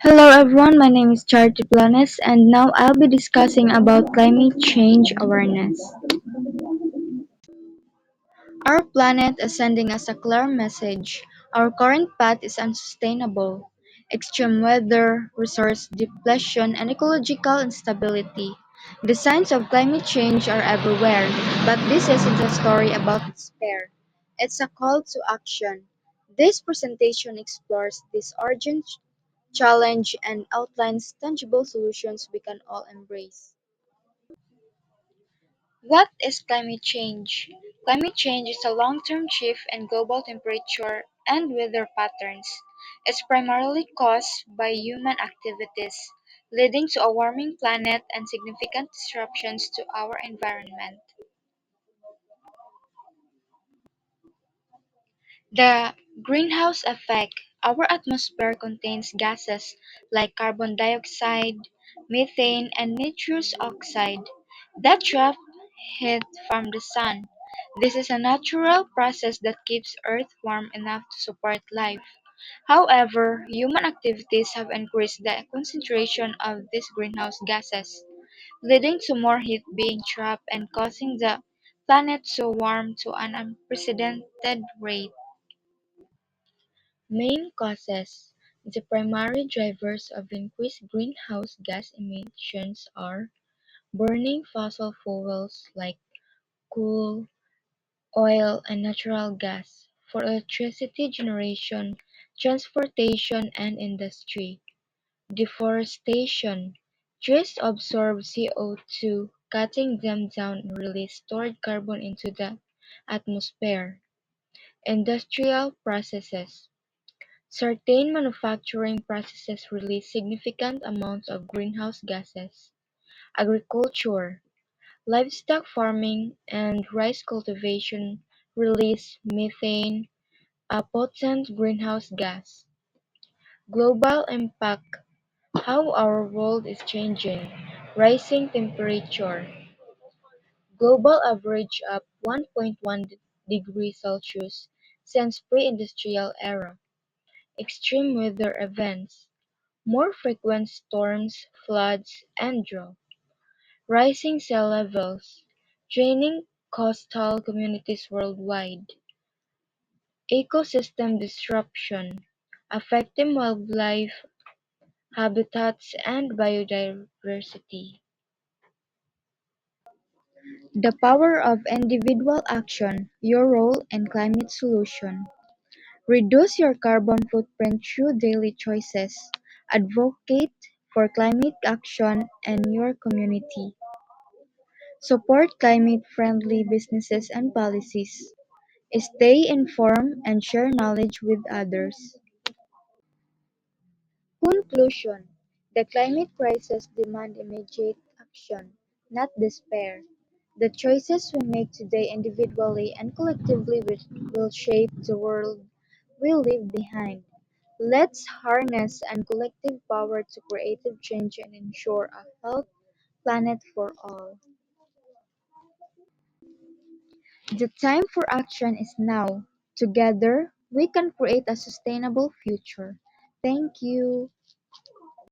Hello everyone, my name is Charity Planes and now I'll be discussing about climate change awareness. Our planet is sending us a clear message. Our current path is unsustainable. Extreme weather, resource depletion, and ecological instability. The signs of climate change are everywhere, but this isn't a story about despair. It's a call to action. This presentation explores this urgent challenge and outlines tangible solutions we can all embrace. What is climate change? Climate change is a long term shift in global temperature and weather patterns. It's primarily caused by human activities, leading to a warming planet and significant disruptions to our environment. The greenhouse effect. Our atmosphere contains gases like carbon dioxide, methane, and nitrous oxide that trap heat from the sun. This is a natural process that keeps Earth warm enough to support life. However, human activities have increased the concentration of these greenhouse gases, leading to more heat being trapped and causing the planet to warm to an unprecedented rate. Main causes. The primary drivers of increased greenhouse gas emissions are burning fossil fuels like coal, oil, and natural gas for electricity generation, transportation, and industry. Deforestation. Trees absorb CO2, cutting them down and release stored carbon into the atmosphere. Industrial processes. Certain manufacturing processes release significant amounts of greenhouse gases. Agriculture, livestock farming, and rice cultivation release methane, a potent greenhouse gas. Global impact, how our world is changing. Rising temperature, global average up 1.1 degrees Celsius since pre-industrial era. Extreme weather events, more frequent storms, floods, and drought. Rising sea levels, draining coastal communities worldwide. Ecosystem disruption, affecting wildlife habitats and biodiversity. The power of individual action, your role in climate solution. Reduce your carbon footprint through daily choices. Advocate for climate action in your community. Support climate-friendly businesses and policies. Stay informed and share knowledge with others. Conclusion: the climate crisis demands immediate action, not despair. The choices we make today individually and collectively will shape the world we leave behind. Let's harness and collective power to creative change and ensure a healthy planet for all. The time for action is now. Together, we can create a sustainable future. Thank you.